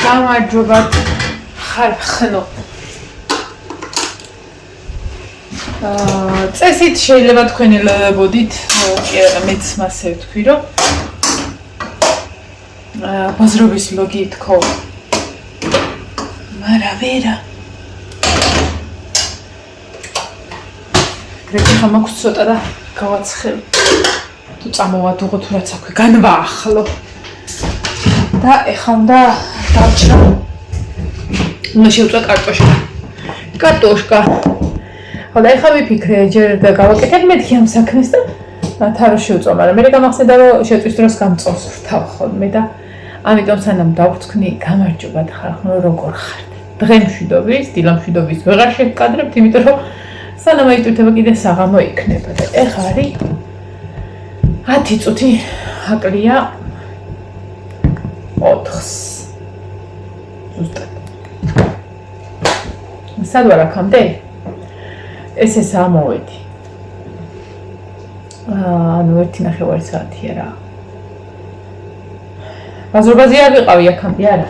გამარჯობა ხარხნო წესით შეიძლება თქვენ ელოდებოდით კი არა მეც მასე ვთქვი რომ ბაზრობის ლოგი თქო მარა ვერა გრეკი ხამაქვს ცოტა და გავაცხელ თუ წამოვადუღო თუ რაც აქვე განვაახლო და ეხლა უნდა დავჭრა უნდა შევწვა კარტოშკა ხოდა ეხლა ვიფიქრე ჯერ და გავაკეთებ მეთქი ამ საქმეს და თარო შევწვა მაგრამ მე გამახსენდა რომ შეწვის დროს გამწონს ვთავ ხოლმე და ამიტომ სანამ დავწქნი გამარჯობა ხარხნო როგორ ხართ დღემშვიდობის დილამშვიდობის ვეღარ შევკადრებთ იმიტომ რომ სანამ აიტვირთება კიდე საღამო იქნება და ეხლა არის 10 წუთი აკლია 4-ს ზუსტად სად ვარ აქამდე ეს ამოვედი ანუ 1.5 საათია რა ბაზრობაზე არ ვიყავი აქამდე არა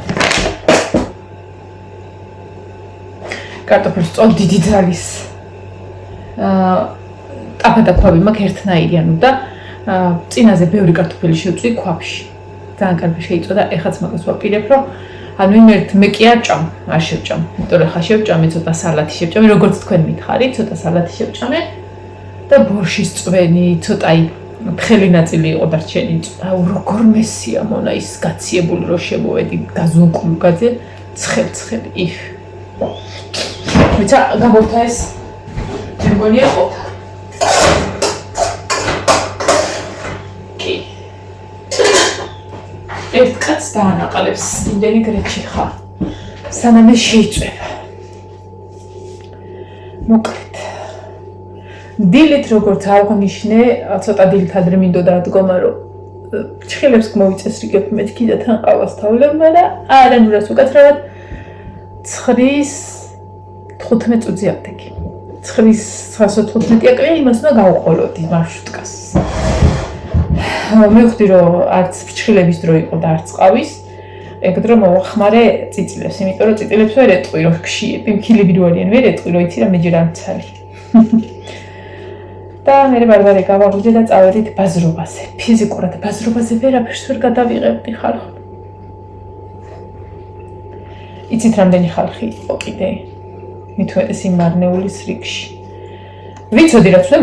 კარტოფილს წონ დიდი ძალის ტაფა და ქვაბი მაქვს ერთნაირი ანუ და წინაზე ბევრი კარტოფილი შევწვი ქვაბში ძალიან კარგი შეიწვა და ეხაც მაგას ვაპირებ რომ ანუ იმერთ მე კი არ შევჭამ იმიტომ რომ ხა შევჭამე ცოტა სალათი შევჭამე როგორც თქვენ მითხარით ცოტა სალათი შევჭამე და ბორშის წვენი ცოტა ფხელი ნაწილი იყო დარჩენი აუ როგორ მესია მონა ის გაციებული რომ შემოვედი გაზუნკულგაძე ცხელ იფ ვიცა გამოვთა ეს მე მგონია ყოფა ერთ კაცს დაანაყალებს იმდენი გრეჩი ხარ სანამ შეიწვება მოკლედ დილით როგორც აღნიშნე ცოტა დილით ადრე მინდოდა დგომა რომ ჩხილებს მოვიწესრიგებ მეთქი და თან ყავას თავლებმა და არანურას უკაცრავად 9:15 წუთზე ავდექი 9:15 აკლია იმას უნდა გავყოლოდი მარშრუტკას მივხვდი რომ არც ფრჩხილების დრო იყო და არც ყავის ეგ დრო მოვახმარე წიწილებს იმიტომ რომ წიწილებს ვერ ეტყვი რომ ქშიები მქილები რო არიან ვერ ეტყვი რომ იცი რა მე ჯერ ამცალი და მე ბარბარე გავაღვიძე და წავედით ბაზრობაზე ფიზიკურად ბაზრობაზე ვერაფერს ვერ გადავიღებდი ხალხო იცით რამდენი ხალხი იყო კიდე მithuetes იმ მარნეულის რიგში ვიცოდი რაც უნდა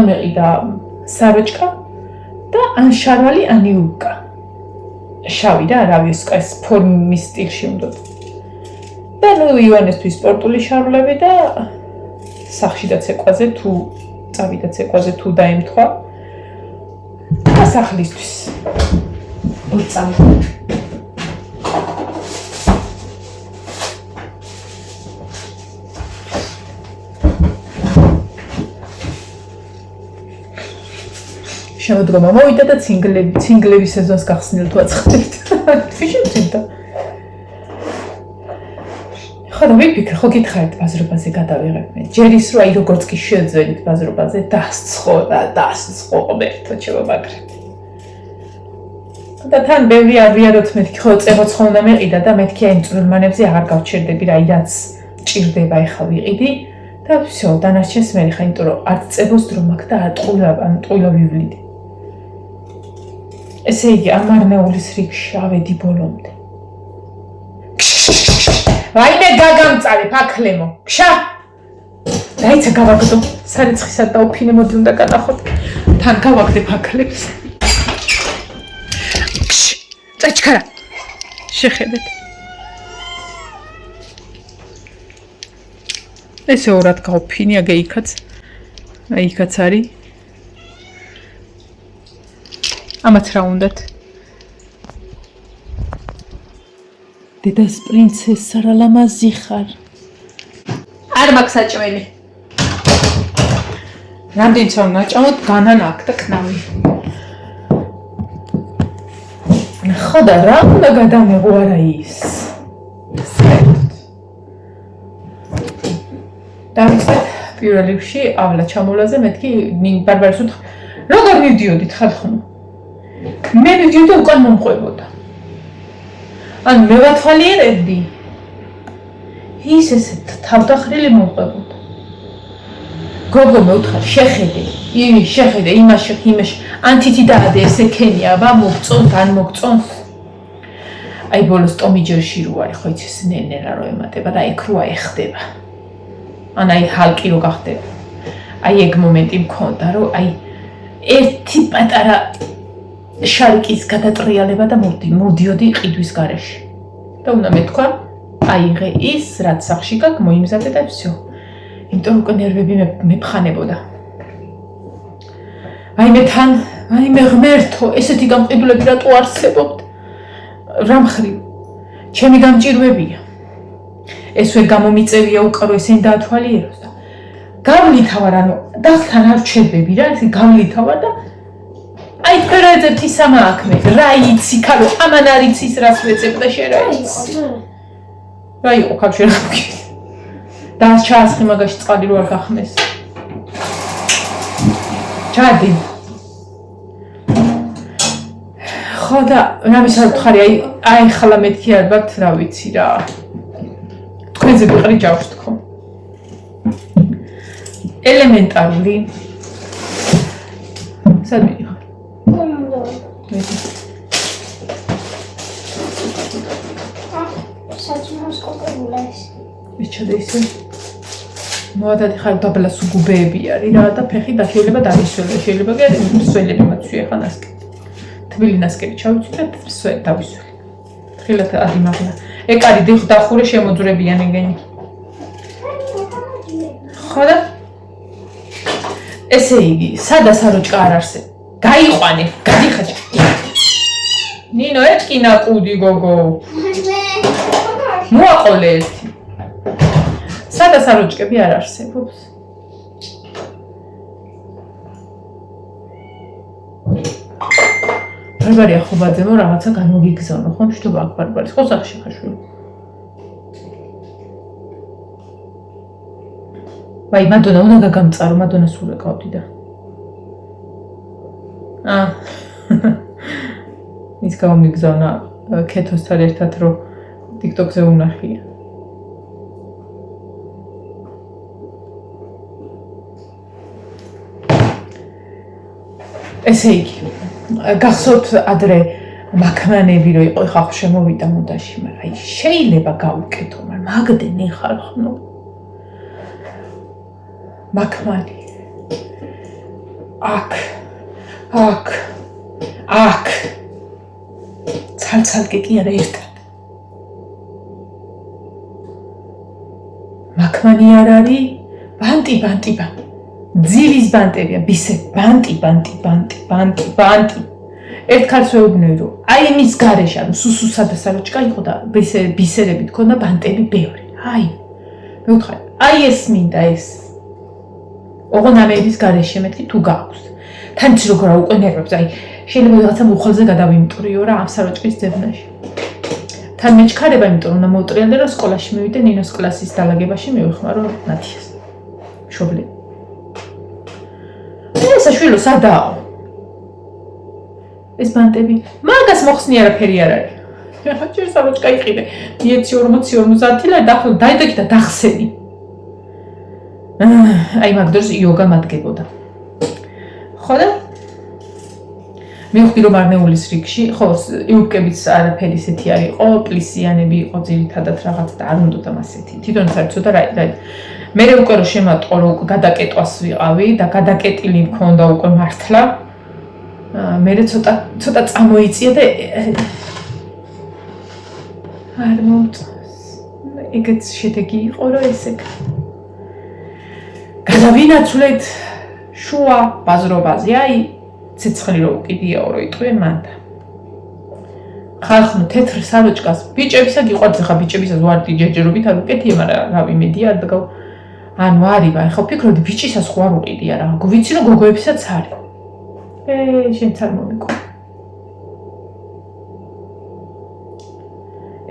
მეყიდა საროჭკა და ან შარვალი ან იუკა შავი და არავის ეს ფორმის სტილში უნდა და ნუ ივანესთვის სპორტული შარვლები და სახშიდაც ეკვაზე თუ წავიდაც ეკვაზე თუ დაემთხვა და სახლისთვის ურწამ შემოდგომა მოვიდა და ცინგლების სეზონს გახსნილ თუ აცხადებთ. ფიშინდა. ხოდა ვიფიქრე, ხო გითხარით ბაზრობაზე გადავიღებ მე. ჯერ ის რომ აი როგორც კი შეძვენით ბაზრობაზე დასცხო ღმერთო შემომაგრეთ. და თან ბევრი არიაროთ მეთქი, ხო წემოცხო უნდა მეყიდა და მეთქი აი წვრილმანებზე აღარ გავჩერდები რა, რაც ჭირდება ეხა ვიყიდი და всё, დანარჩენს მე ხა, იმიტომ რომ არც წებოს დრო მაქვს და ტყუილა ვივლიდი. ესე იგი ამარნეულის რიგში ავედი ბოლომდე. ვაიმე გაგამწარე ფაქლემო. ქშა. დაიცა გავაგდო. სარიცხისად და უფინე მოდი უნდა გადახოთ. თან გავაგდე ფაქლებს. წაჩქარა. შეხედეთ. ესე ორად გავფინი აგე იქაც. აი იქაც არის. ამათ რა უნდათ? დედას პრინცესა რა ლამაზი ხარ. არ მაქვს საჭმელი. რამდენიც რომ ნაჭამოთ განან აქ და კნავი. ხოდა რა უნდა გადამეღო არა ის. დავიწყეთ პირველ რიგში ავლა ჩამოლაზე მეთქი ბარბარეს უთხრა როგორ მივდიოდით ხალხო მე მივდიოდა უკან მომყვებოდა ან მე ვათვალიერებდი ის ეს თავდახრილი მომყვებოდა გოგო მე ვთხარ შეხედე იმაში ან თითი დაადე ესე ქენია აბა მოგწონთ ან მოგწონს აი ბოლოს ტომიჯერში რო არის ხო იცი ეს ნენერა რო ემატება და ეგ როა ეხდება ან აი ჰალკი რო გახდება აი ეგ მომენტი მქონდა რომ აი ერთი პატარა შარკის გადატრიალება და მოდიოდი ყიდვის გარეშე და უნდა მეთქვა აიღე ის რაც სახში გაქვს მოიმზადე და всё იმიტომ რომ უკვე ნერვები მეფხანებოდა აი მე ღმერთო ესეთი გამყიდულები რატო არსებობთ რა მხრივ ჩემი გამჭირვებია ეს ვერ გამომიწევია უკარო ესენი დაათვალიეროს და გავლითავარ ანუ დახთან არ ჩერდები რა ესე გავლითავარ და აი თქვენ რა ეძებთ ის ამააქმე რა იცი ქალო ამან არ იცის რას ვეძებ და შენ რა იცი რა იყო ქალშენ და ჩაასხი მაგაში წყალი რო არ გახმეს ჩადი ხო და რამის არ ვთხარი აი ხლა მეთქი ალბათ რა ვიცი რა თქვენზე ვიყრი ჯავს თქო ელემენტარული სად მიდიხარ საჭმელს კოპერულა ეს მიჩადე ისე მოადადი ხარ დაბლა სუგუბეები არის რა და ფეხი და შეიძლება კი სველები მაცვია ხანასკი თბილი ნასკები ჩავიცვი და სველი დავისველი ხილათ ადიმაღლა ეკარი დიხ დახურე შემოძრებიან ეგენი ხო და ესე იგი სადა საროჭკა არ არსებ გაიყვანე გადიხაჭ ნინო ეთკინა კუდი გოგო მოაყოლე ერთი სადა საროჭკები არ არსებობს ბარბარია ხო ბაძემო რაღაცა გამოგიგზავნო ხო მშვიდობა აქ ბარბარის ხო სახში ხაშვილი ვაი მადონა უნდა გაგამწარო მადონა სულ ეკავდი და ის გამიგზავნა ქეთოსთან ერთად რომ TikTok-ზე უნახია ესე იგი გახსოვთ ადრე მაქმანები რო იყო ხახ შემოვიდა მოდაში მაგრამ აი შეიძლება გავუკეთო მაგრამ მაგდენი ხარ ხნო მაქმანი აქ ცალცალკე კი არა ერთად მაქმანი არ არის ბანტი ძივის ბანტებია ბისე ბანტი ერთ ქალს ვეუბნები რომ აი მის გარეშე ანუ სუსუსა და საროჭკა იყო და ბისერები თქონდა ბანტები ბევრი აი მე ვთქვი აი ეს მინდა ეს ოღონ ამების გარეშე მეთქი თუ გაქვს თან ის როგორ უკვე ნერვებს აი შეიძლება რაღაცა მუხელზე გადავიმტვრიო რა ამ საროჭკის ძებნაში თან მეჩქარება იმიტომ რომ მოვტრიალდე რომ სკოლაში მივიდე ნინოს კლასის დალაგებაში მივიხმარო ნათიას მშობლები ესა შვილო სადაო ეს ბანტები მაგას მოხსნი არაფერი არ არის ხა ჯერ საროჭკა იყიდე 40-50 ლარი დახლა დაიდექი და დახსენი აი მაგდროს იოგა მადგებოდა ხო და მივხვდი რომ არნეულის რიგში ხო იუბკებიც არაფერი ისეთი არ იყო პლისიანები იყო ძირითადად რაღაც და არ უნდა მასეთი თვითონაც არ ცოტა რა მე უკვე რომ შემატყო რომ უკვე გადაკეტვას ვიყავი და გადაკეტილი მქონდა უკვე მართლა მე ცოტა წამოიწია და არ მომწონს ეგეც შედეგი იყო რომ ესე გადავინაცვლეთ შუა ბაზრობაზე აი ცეცხლი რო უკიდიაო რო იტყვიან მანდა ხალხნო თეთრ საროჭკას ბიჭებისა გიყვართ ხა ბიჭებისას ვარდი ჯერჯერობით არ უკეთია მაგრამ რა ვიმედია და ანუ არიბა ხო ფიქრობდი ბიჭისას ხო არ უყიდია რა ვიცი რომ გოგოებისაც არის შენც არ მომიყვა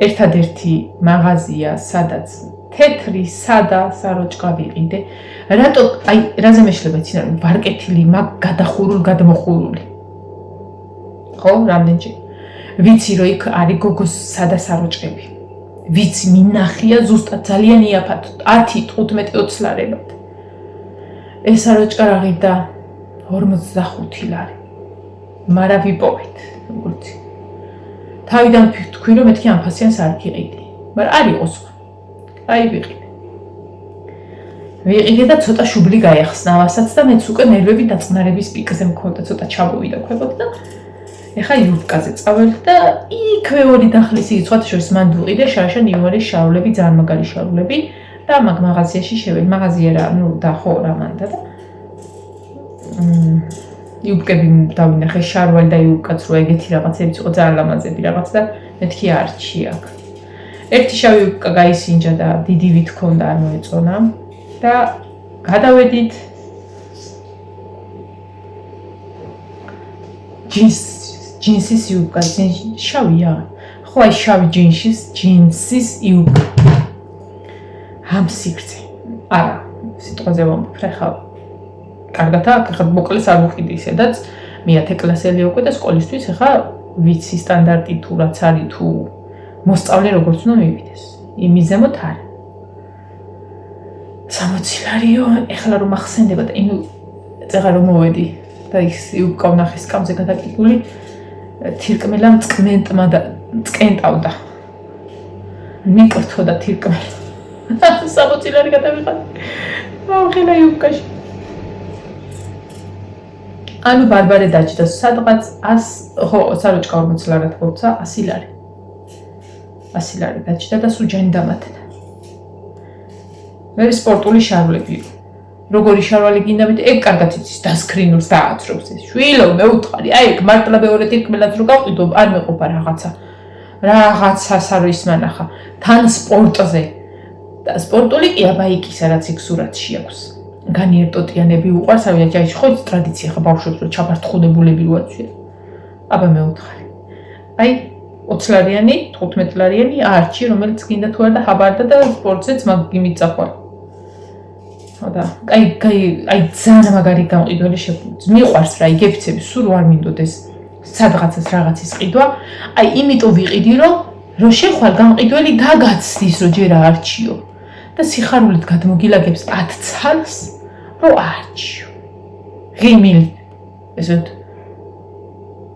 ერთადერთი მაღაზია სადაც თეთრი სადა საროჭკა ვიყიდე რატო აი რაზე მეშლება ცინა რომ ვარკეთილი მაგ გადახურული გადმოხურული ხო რამდენჯერ ვიცი რომ იქ არის გოგოს სადასაროჭები ვიცი მინახია ზუსტად ძალიან იაფად 10-15-20 ლარებად ეს აროჭა აღიდა 45 ლარი მაგრამ ვიპოვეთ როგორც თავიდან თქვი რომ მეთქი ამ ფასიანს არ გიყიდი მაგრამ არ იყო სხვა აი ვიყიდე და ცოტა შუბლი გაიხსნა ამასაც და მეც უკვე ნერვები დაწყნარების პიკზე მქონდა ცოტა ჩამოვიდა ქვებოდ და ეხა იუბკაზე წავალთ და იქვე ორი დახლის იგი სხვათა შორის მან ვიყიდე შარშან იუარის შარულები ძალიან მაგარი შარულები და მაგ მაღაზიაში შევედი მაღაზია რა ნუ და ხო რა მანდა და იუბკები დავინახე შარვალი და იუბკაც რო ეგეთი რაღაცებიც იყო ძალიან ლამაზები რაღაც და მეთქი არჩი აქ ერთი შავი იუბკა გაისინჯა და დიდი ვით ქონდა არ მოეწონა და გადავედით ჯინსის იუბკა შავია ხო აი შავი ჯინსის იუბკა ამ სიგრძე არა სიტყვაზე ვამბობ ხა კარგად ახლა მოკლეს არ ვუყიდი ისედაც მე-10 კლასელი უკვე და სკოლისთვის ახლა ვიცი სტანდარტი თუ რაც არის თუ მოსწავლე როგორც უნდა მივიდეს იმის ზემოთ არა 60 ლარიო ეხლა რომ ახსენდება და იმ წეღა რომ მოვედი და ის იუბკა ვნახე სკამზე გადაკიდული თირკმელა მწყმენტმა და წკენტავდა მიკრთო და თირკმელა 60 ლარი გადავიყავ ახლა იუბკაში ანუ ბარბარე დაჭდა სადღაც 100 ხო საროჭკა 40 ლარად გოცა 100 ლარი 100 ლარი დაჭდა და სუჯანი დამატდა მე სპორტული შარვლები როგორი შარვალი გინდავით ეგ კარგად იცის დასკრინურს დააცრობს ეს შვილო მე უთხარი აი ეგ მართლა მეორე თირკმელად რო გავყიდო არ მეყოფა რაღაცას არ ის მანახა თან სპორტზე და სპორტული კი აბაიკისა რაც იქ სურათში აქვს განიერტოტიანები უყვარს ავია ჯაიში ხო ტრადიცია ხა ბავშვებს რო ჩაბართხუნებულები რო აცვია აბა მე უთხარი აი 20 ლარიანი 15 ლარიანი არჩი რომელიც გინდა თუ არ და ჰაბარდა და სპორტზეც მაგ იმიწახვალ და აი ძალიან მაგარი გამყიდველი შეგვიძლია მიყვარს რა იგებიცები სულ არ მინდოდეს სადღაცას რაღაცის ყიდვა აი იმიტომ ვიყიდი რომ შეხვალ გამყიდველი გაგაცდის რომ ჯერ არჩიო და სიხარულით გადმოგილაგებს 10 ცალს რომ არჩიო ღიმილი ესეთ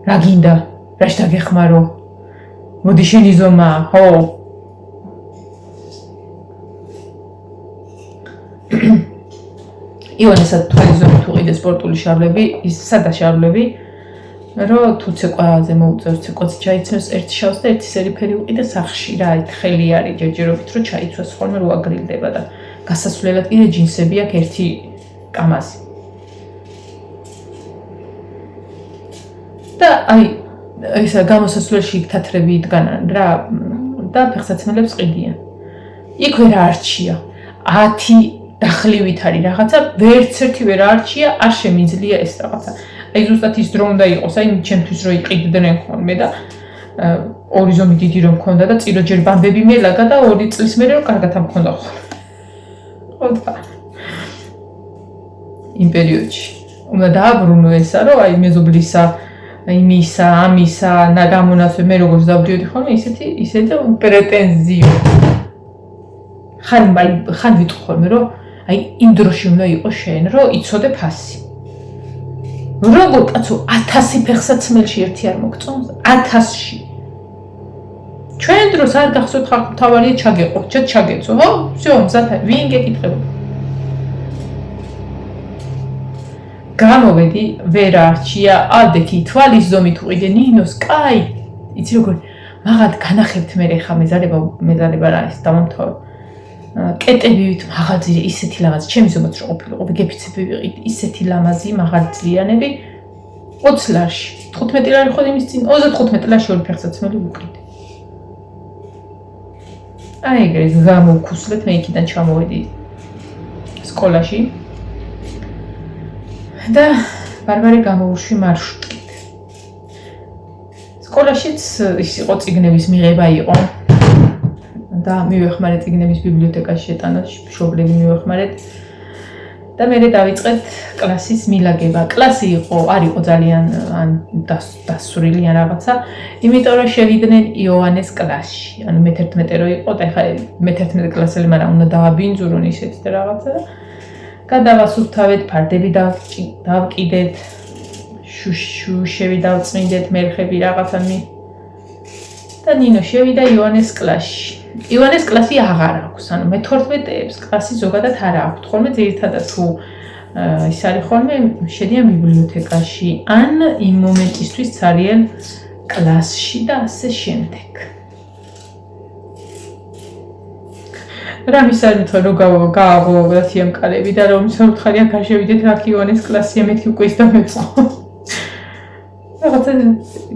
რა გინდა რაში დაგეხმარო მოდი შენი ზომა ხო იონესად თვალი ზომი თუ ყიდე სპორტული შარვლები ის სადა შარვლები რომ თუ ცეკვაზე მოუწევს ცეკვაზე ჩაიცმევს ერთი შავს და ერთი სერიფერი უყიდე სახში რა აი ხელი არის ჯერჯერობით რომ ჩაიცვას ხოლმე რო აგრილდება და გასასვლელად კიდე ჯინსები აქვს ერთი კამაზი და აი ეს გამოსასვლელში თათრები იდგანან რა და ფეხსაცმელებს ყიდიან იქვე რა არჩია 10 დახლივით არის რაღაცა ვერც ერთი ვერ არჩია არ შემიძლია ეს რაღაცა აი ზუსტად ის დრო უნდა იყოს აი ჩემთვის რო იყიდნენ ხოლმე და ორი ზომი დიდი რომ მქონდა და წირო ჯერ ბამბები მელაგა და 2 წლის მერე რომ კარგად ამქონდა ხოლმე იმ პერიოდში უნდა დააბრუნო ესა რომ აი მეზობლისა იმისა ამისა და გამონაცვლე მე როგორც დავდიოდი ხოლმე ისეთი პრეტენზიო ხან ვიტყვი ხოლმე რომ აი იმ დროში უნდა იყოს შენ რომ იცოდე ფასი როგორ კაცო 1000 ფეხსაცმელში ერთი არ მოგწონს 1000-ში ჩვენ დროს არ გახსოვთ ხალხ თავარია ჩაგეყო ჩაგეცო ხო всё მზათა ვინ გეკითხება გამოვედი ვერ არჩია ადეთი თვალის ზომით უყიდე ნინოს კაი იცი როგორ მაგათ განახებთ მე ხა მეზარება რა ის დამამთავრე კეტებივით მაღალძირი ისეთი ლამაზი ჩემი ზომაც რო ყოფილიყო ვიგეფიცები ვიყიდ ისეთი ლამაზი მაღალძიანები 20 ლარში 15 ლარი ხო იმის წინ 35 ლარში ორი ფეხსაცმელი ვუყიდე აი ეგრე გამოვქუსლეთ მე იქიდან ჩამოვედი სკოლაში და ბარბარე გამოვუშვი მარშრუტით სკოლაშიც ის იყო წიგნების მიღება იყო და მივეხმარეთ წიგნების ბიბლიოთეკაში შეტანა მშობლები მივეხმარეთ და მე დავიწყეთ კლასის მილაგება. კლასი არ იყო ძალიან დასურილი ან რაღაცა, იმიტომ რომ შევიდნენ იოანეს კლასში. ანუ მე-11 რო იყო და ეხლა მე-11 კლასელი, მაგრამ უნდა დავაბინძურონ ისეთი და რაღაცა. გადავასუფთავეთ, ფარდები დავკიდეთ, შუშები დავწმინდეთ, მერხები რაღაცა და ნინო შევიდა იოანეს კლასში. იოანეს კლასი აღარ აქვს, ანუ მე-12-ებს კლასი ზოგადად არ აქვს. ხოლმე ძირითადად თუ ის არის ხოლმე შედიან ბიბლიოთეკაში ან იმ მომენტისთვის არიან კლასში და ასე შემდეგ. რამის არ მითხრა რომ გააღვო თიამკალები და რომ საუთხარია გაშევიდეთ რა იოანეს კლასია მეთქი უკვე ის დამეწყო. რაღაცა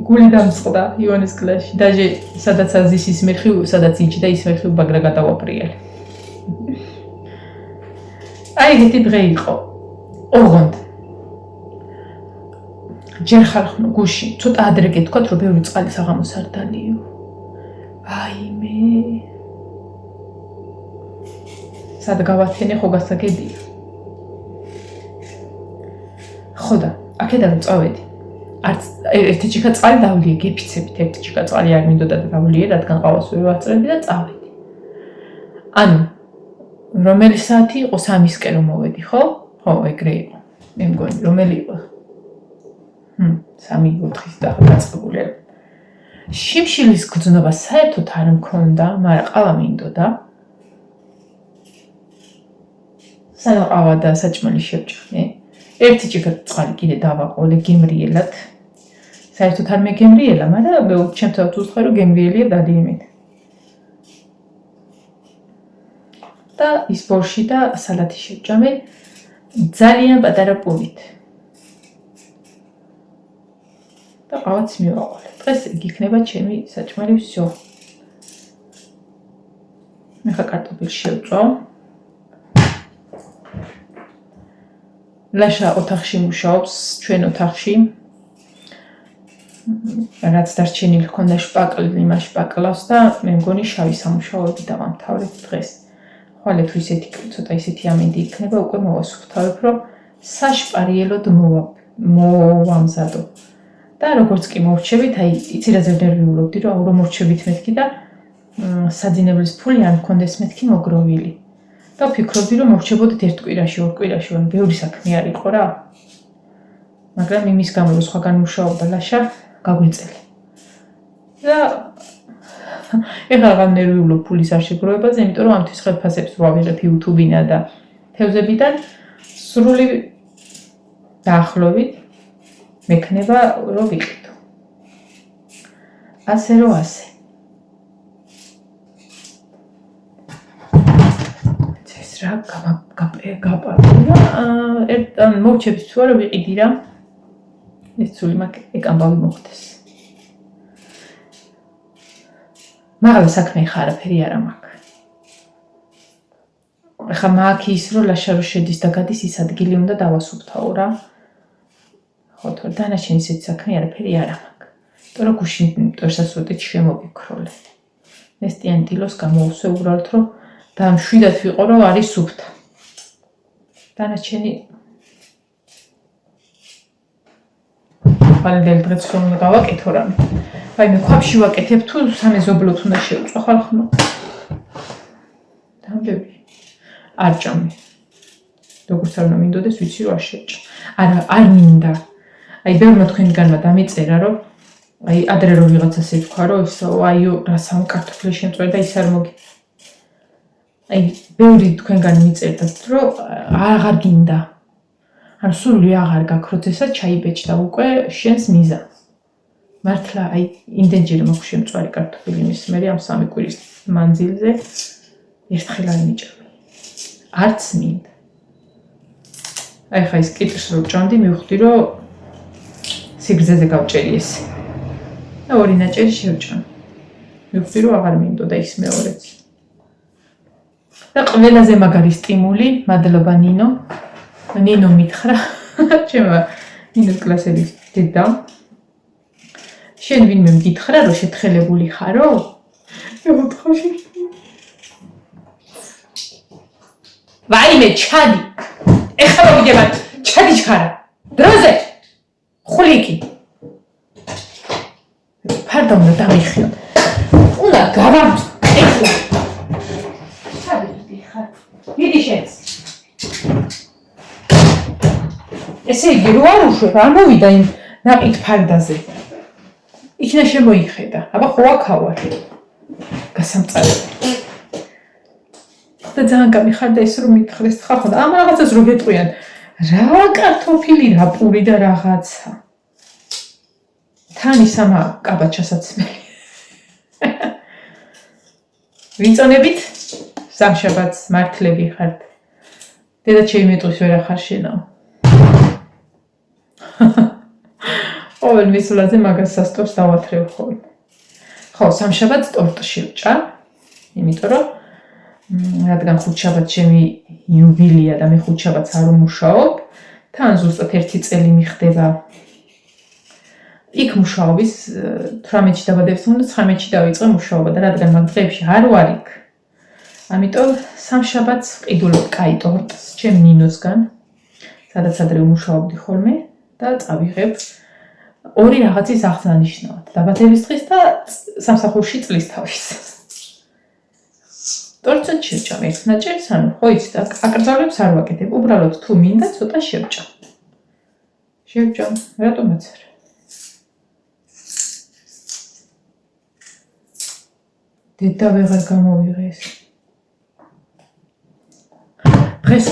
გული დამწყდა იოანეს კლასში. დაჟე სადაც აზის ის მერხი, სადაც იჯდა ის მერხი ბაგრა გადავაპრიალე. აი ეგეთი დღე იყო. ოღონდ ჯერ ხარხნო გუში, ცოტა ადრე გეთქვათ რომ ბევრი წყალი საღამოს არ დალიო. აიმე. სად გავათენე ხო გასაგებია. ხოდა, აქედან წავედი. არც ერთი ჭიქა წყალი დავლიე, გეფიცებით ერთი ჭიქა წყალი არ მინდოდა და დავლიე, რადგან ყავას ვერ ვაწრებდი და წავედი. ანუ რომელი საათი იყო 3-ისკენ რომ მოვედი, ხო? ხო, ეგრე იყო. მე მგონი, რომელი იყო? 3-4-ის დაწყებული. შიმშილის გრძნობა საერთოდ არ მქონდა, მაგრამ ყავა მინდოდა. სანამ ყავა და საჭმელი შევჭამე. ერთი ჭიქა წყალი კიდე დავაყოლე გემრიელად. საერთოდ არ მეგემრიელა, მაგრამ ჩემს თავად ვუთხარ რომ გემრიელია დადიემეთ. და ის ბორში და სალათი შევჭამე ძალიან პატარა პულით. და ყავაც მივაყოლე. დღეს იქ იქნება ჩემი საჭმელი всё. მე ხა კარტოფილს შევწვა. ლაშა ოთახში მუშაობს, ჩვენ ოთახში. რაც დარჩენილი ჰქონდა შპაკლი, იმას შპაკლავს და მე მგონი შავი სამუშაოები დავამთავრებ დღეს. ხვალე თუ ისეთი ცოტა ისეთი ამინდი იქნება, უკვე მოვასუფთავებ, რომ საშპარიელოდ მოვამზადო. და როგორც კი მოვრჩებით, აი იცი რა ზერდერვიულობდი, რომ მოვრჩებით მეთქი და საძინებლის ფული არ მქონდეს მეთქი მოგროვილი. და ვფიქრობდი, რომ მოვრჩებოდით ერთ კვირაში, ორ კვირაში, ანუ ბევრი საქმე არ იყო რა. მაგრამ იმის გამო რომ სხვაგან მუშაობდა ლაშა, გაგვეწელე. და ეხლა აღარ ნერვიულობ ფულის არ შეგროვებაზე, იმიტომ რომ ამთვის ხელფასებს ვავიღებ YouTube-ინა და თევზებიდან სრული დაახლოებით მექნება რომ ვიყიდო. ასე რომ ასე. ეს რა გაპარდა. მოვჩების თუ არა ვიყიდი რა. ეს სული მაგ ეგ ამბავი მოხდეს. მაგრამ საქმე ხა არაფერი არა მაქვს. ხა მაქვს ის რომ ლაშა რო შედის და გადის ის ადგილი უნდა დავასუფთავო რა. ხო თორე დანარჩენი ისეთი საქმე არაფერი არა მაქვს. იმიტომ რომ გუშინ ტორსასოდით შემოვიქროლე. ეს ტიანტილოს გამოუსვე უბრალოდ რომ და მშვიდად ვიყო რომ არის სუფთა. დანარჩენი პალდელ დღეს რომ გავაკეთო რამე. აი მე ქვაფში ვაკეთებ თუ სამეზობლოთ უნდა შევწვა ხალხო. დამბები. არ ჭამე. როგორც არ უნდა მინდოდეს ვიცი რომ არ შეჭა. არ მინდა. აი ბევრმა თქვენგანმა დამიწერა რომ აი ადრე რომ ვიღაცას ეთქვა რომ აიო რა სამ კარტოფილი შემწვე და ის არ მოგი. აი ბევრი თქვენგან მიწერდა რომ აღარ გინდა. ან სული აღარ გაქვს როდესაც ჩაიბეჭდა უკვე შენს მიზანს. მართლა აი იმდენჯერ მოხ შემწვარი კარტოფილი მის მე ამ 3 კვირის მანძილზე ერთხელ არ მიჭამე. არც მინდა. აი ხა ის კიტრს რო ჭამდი მივხვდი რომ სიგრძეზე გავჭერი ეს. და ორი ნაჭერი შევჭამ. მივხვდი რომ აღარ მინდოდა ის მეორეც. და ყველაზე მაგარი სტიმული, მადლობა ნინო. ნინო მითხრა, ჩემო ნინოს კლასელის დედა. შენ ვინმე მითხრა რომ შეთხელებული ხარო? მე ვთხოვში. ვაიმე ჩადი. ეხლა მოგიდებათ ჩადი ჩქარა დროზე ხვლიკი ფარდა უნდა დამიხიო უნდა გავართ ეხლა ჩადი ხარ დიდი შეც ესე იგი რო არ უშვებ არ მოვიდა იმ ნაყიდ ფარდაზე იქნა შემოიხედა აბა ხო აქავარ გასამწარებელი და ძალიან გამიხარდა ეს რომ მითხრეს თხა ხო და ამ რაღაცას რო გეტყვიან რა კარტოფილი რა პური და რაღაცა თან ისამა კაბაჩასაცმელი ვიწონებით სამშაბათს მართლები ხართ დედა ჩემი ვერ ახარ შენაო ყოველ მისულაზე მაგას სასტორს დავათრევ ხოლმე ხო სამშაბათს ტორტი შევჭა იმიტომ რომ რადგან ხუთშაბათ ჩემი იუბილეა და მე ხუთშაბათს არ ვმუშაობ თან ზუსტად 1 წელი მიხდება იქ მუშაობის 18-ში დაბადების უნდა 19-ში დავიწყე მუშაობა და რადგან მაგ დღეებში არ ვარ იქ ამიტომ სამშაბათს ვყიდულობ კაი ტორტს ჩემ ნინოსგან სადაც ადრე ვმუშაობდი ხოლმე და წავიღებ ორი რაღაცის აღსანიშნავად დაბადების დღის და სამსახურში წლის თავის ტორტს შევჭამ ერთ ნაჭერს ანუ ხო იცით აკრძალვებს არ ვაკეთებ უბრალოდ თუ მინდა ცოტა შევჭამ რატომაც არა დედა ვეღარ გამოვიღეს დღეს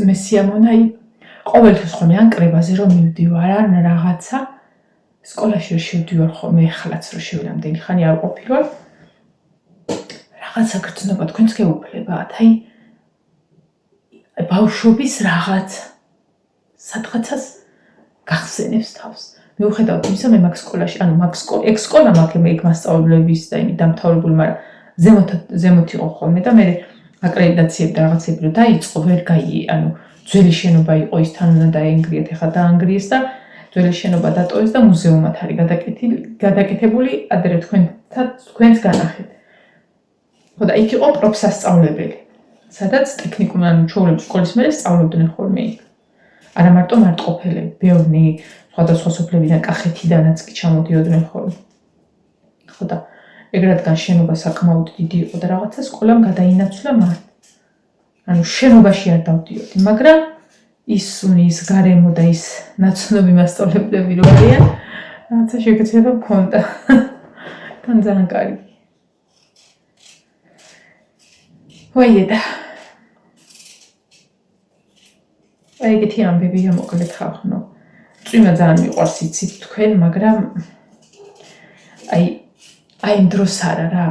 მე სიამონაი ყოველთვის ხოლმე ან კრებაზე რომ მივდივარ ან რაღაცა სკოლაში რომ შევდივარ ხოლმე ეხლაც რომ შევლამდენი ხანი არ ყოფილვარ რაღაცა გრძნობა თქვენს გეუფლებათ აი ბავშვობის რაღაცა სადღაცას გახსენებს თავს მიუხედავად იმისა მე მაგ სკოლაში ანუ ეგ სკოლა მაქვს მე იქ მასწავლებლების და იმით დამთავრებული მაგრამ ზემოთ იყო ხოლმე და მე აკრედიტაციები და რაღაცები რომ დაიწყო ვერ ანუ ძველი შენობა იყო ის თან უნდა დაენგრიათ ეხლა დაანგრიეს და ძველი შენობა დატოვეს და მუზეუმად არის გადაკეთებული ადრე თქვენს განახეთ ხო და იქ იყო პროფსასწავლებელი სადაც ტექნიკუმი ანუ ჩვეულებრივ სკოლის მერე სწავლობდნენ ხოლმე იქ არა მარტო მარტყოფელები ბევრი სხვადასხვა სოფლებიდან კახეთიდანაც კი ჩამოდიოდნენ ხოლმე ხო და ეგ რადგან შენობა საკმაოდ დიდი იყო და რაღაცა სკოლამ გადაინაცვლა მან ანუ შენობაში არ დავდიოდი მაგრამ ის გარემო და ის ნაცნობი მასწავლებლები რო არიან რაღაცა შეგეცება მქონდა თან ძალიან კარგი ვაიდედა ეგეთი ამბებია მოკლედ ხახნო წვიმა ძალიან მიყვარს იცით თქვენ მაგრამ აი იმ დროს არა რა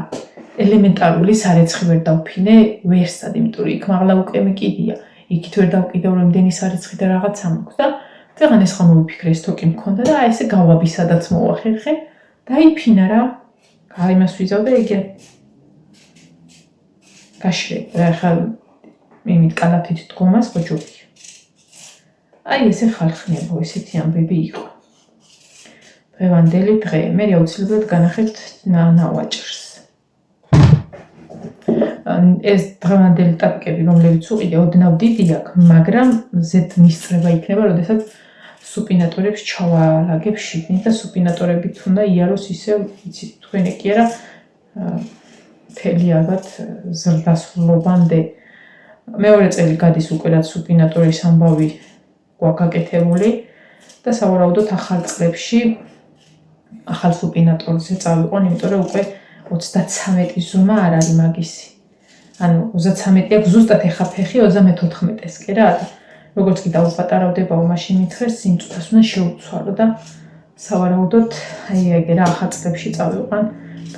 ელემენტარული სარეცხი ვერ დავფინე ვერსად იმიტომ რომ იქ მაღლა უკვე მეკიდია იქით ვერ დავკიდე რომ იმდენი სარეცხი და რაღაცა მაქვს და დღეს ეს ხომ მოვიფიქრე ეს თოკი მქონდა და აი ესე გავაბი სადაც მოვახერხე დაიფინა რა იმას ვიზავ და ეგე გაშრე რა ხა იმით კალათით დგომას ხო ჯობია აი ესე ხალხნებო ესეთი ამბები იყო დღევანდელი დღე მე აუცილებლად განახეთ ნავაჭერს ეს დღევანდელი ტაპიკები რომლებიც უყიდე ოდნავ დიდი აქვს მაგრამ ზედ მისწრება იქნება როდესაც სუპინატორებს ჩავალაგებ შიგნით და სუპინატორებით უნდა იაროს ისე იცით თქვენ კი არა მთელი ალბათ ზრდასრულობამდე მეორე წელი გადის უკვე რაც სუპინატორის ამბავი გვაკაკეთებული და სავარაუდოდ ახალ წლებში ახალ სუპინატორზე წავიყვან იმიტომ რომ უკვე 33 ზომა არ არის მაგისი ანუ 33 აქვს ზუსტად ეხა ფეხი 34-ეს კი რა როგორც კი დაუპატარავდებაო მაშინ მითხეს სიმწვრას უნდა შეუცვალო და სავარაუდოდ აი ეგ რა ახალ წლებში წავიყვან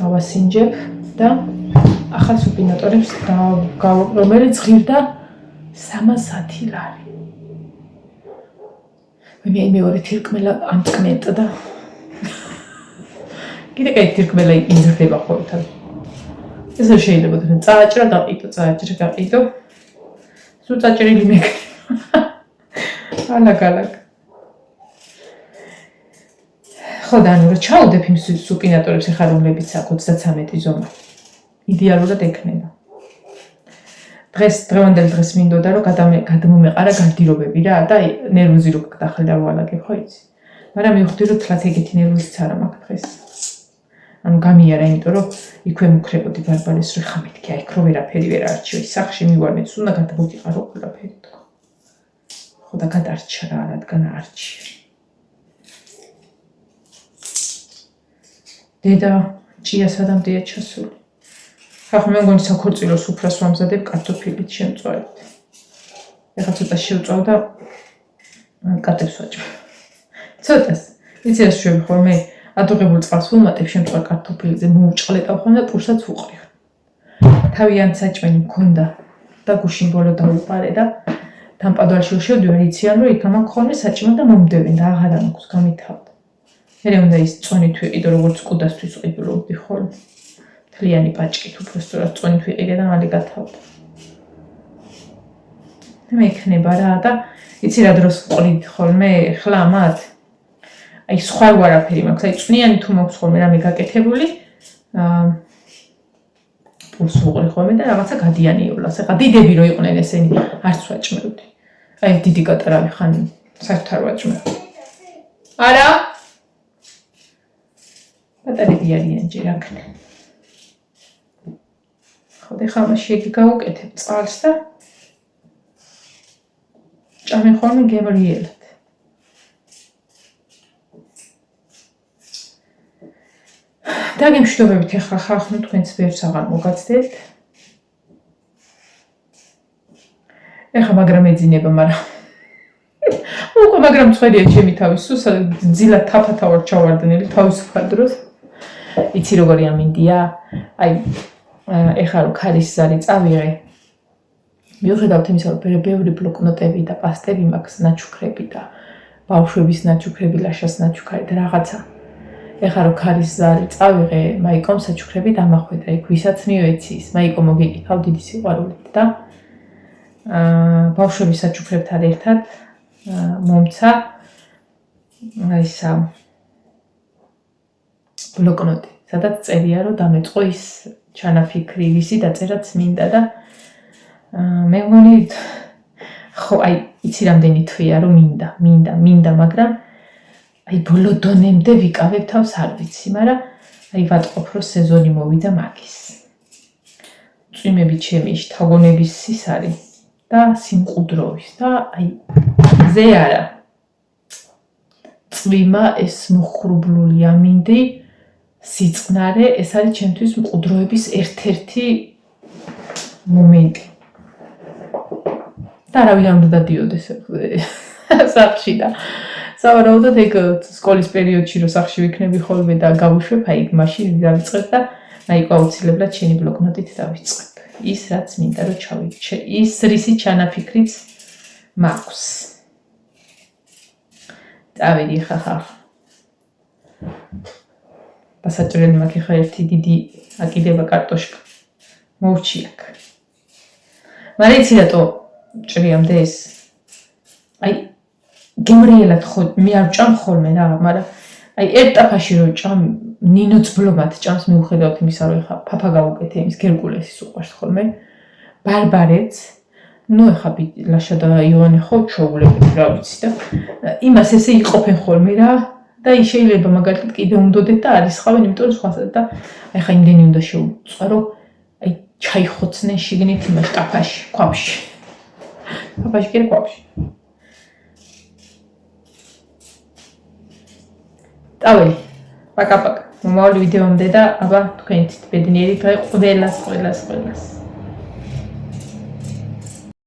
გავასინჯებ და ახალ სუპინატორებს რომელიც ღირდა 310 ლარი მე მეორე თირკმელა ამწკნეტ და კიდე კაი თირკმელა იზრდება ხოლმე ეს არ შეიძლება თქვენ წააჭრა გაყიდო სულ წაჭრილი მეკრება ალაგ ხო და ანუ რა ჩაუდებ იმ სუპინატორებს ახლა რომლებიც აქვს 33 ზომა იდეალურად ექნება დღევანდელ დღეს მინდოდა რომ გადმომეყარა გარდირობები რა და ნერვოზი რო გახდა ვალაგებ ხო იცი მაგრამ მივხვდი რომ თლათ ეგეთი ნერვოზიც არ მაქვს დღეს ანუ გამიარა იმიტომ რომ იქვე მუქრებოდი ბარბარეს რო ხა მეთქი აი ქრო ვერაფერი ვერ არჩიო სახში მივარდეთ უნდა გადმოგიყარო ყველაფერი თქო ხო და გადარჩა რა რადგან არჩი დედა ჭია სადამდეა ჩასული ხახ მე მგონი საქორწილოს უფრას ვამზადებ კარტოფილით შემწვარით ეხლა ცოტა შევწავ და კატებს ვაჭმევ ცოტას იცი რა შვები ხოლმე ადუღებულ წყალს ვუმატებ შემწვარ კარტოფილიზე მოუჭყლეტავ ხოლმე და პურსაც ვუყრი თავიანთ საჭმელი მქონდა და გუშინ ბოლო დავუყარე და დამპადვალში შევდივარ იციან რომ იქ მაქვს ხოლმე საჭმელი და მომდევენ და აღარა მაქვს გამითავდა მე უნდა ის წონით ვიყიდო როგორც კუდასთვის ყიდულობდი ხოლმე თლიანი პაჭკით უფრო სწორად წონით ვიყიდე და მალე გათავდა მე იქნება რა და იცი რა დროს ვყრით ხოლმე ხლა მათ აი სხვა ვარაფერი მაქვს აი წვნიანი თუ მაქვს ხოლმე რამე გაკეთებული პულს ვუყრი ხოლმე და რაღაცა გადიანიულას ეხა დიდები რო იყვნენ ესენი არც ვაჭმევდი აი დიდი კატარავი ხან საერთოდ არ ვაჭმევ არა პატარები არიან ჯერ აქნე ხო და ხა მაშინ იგი გავუკეთებ წყალს და ჭამე ხოლმე გემრიელად და გემშვიდობებით ეხლა ხახნუ თქვენს ბევრს აღარ მოგაცდეთ ეხლა მაგრამ ეძინება უკვე მაგრამ წვერია ჩემი თავის სულ ძილად თაფათა ვარ ჩავარდნილი თავისუფალ დროს იცი როგორი ამინდია აი ეხლა რო ქარის ზარი წავიღე მიუხედავთ იმისა რომ ბევრი ბლოკნოტები და პასტები მაქვს ნაჩუქრები და ბავშვების ნაჩუქრები ლაშას ნაჩუქარი და რაღაცა ეხლა რო ქარის ზარი წავიღე მაიკომ საჩუქრები დამახვედა იქ ვისაც მივეცის მაიკო მოგეკითხავ დიდი სიყვარულით და ბავშვების საჩუქრებთან ერთად მომცა ისა ბლოკნოტი სადაც წერია რომ დამეწყო ის ჩანაფიქრი ვისი დაწერაც მინდა და მე მგონი ხო აი იცი რამდენი თვეა რომ მინდა მაგრამ აი ბოლო დონემდე ვიკავებ თავს არ ვიცი მაგრამ აი ვატყობ რომ სეზონი მოვიდა მაგის წვიმები ჩემი შთაგონების სისარი და სიმყუდროვის და აი ზე არა წვიმა ეს მოხრუბლული ამინდი სიწყნარე ეს არის ჩემთვის მყუდროების ერთ-ერთი მომენტი და არავინ არ უნდა დადიოდეს სახში და სავარაუდოდ ეგ სკოლის პერიოდში რო სახში ვიქნები ხოლმე და გავუშვებ აი მაშინ დავიწყებ და მაიკო აუცილებლად შენი ბლოკნოტით დავიწყებ ის რაც მინდა რომ ჩავიჩე ის რისი ჩანაფიქრიც მაქვს წავედი ხახა დასაჭრელი მაქვს ხა ერთი დიდი აკიდება კარტოშკა მოვჩი აქ მაგრამ იცი რატო ჭრიამდე ეს აი გემრიელად ხო მე არ ჭამ ხოლმე რა მაგრამ აი ეტაპაში რო ჭამ ნინოც ბლომად ჭამს მიუხედავად იმისა რომ ხა ფაფა გავუკეთე იმის გერკულესის უყვარს ხოლმე ბარბარეც ნუ ხა ლაშა და ივანე ხო ჩაულებები რა ვიცი და იმას ესე იყოფენ ხოლმე რა და ის შეიძლება მაგალითად კიდე უნდოდეთ და არის ხავენ იმიტომ რომ სხვასაც და აი ხა იმდენი უნდა შეუწყარო აი ჩაიხოცნენ შიგნით იმას ტაფაში ქვაბში ფაფაში კი ქვაბში ტაველი პაკა-პაკა მომავალი ვიდეომდე და აბა თქვენით ბედნიერი დღე ყველას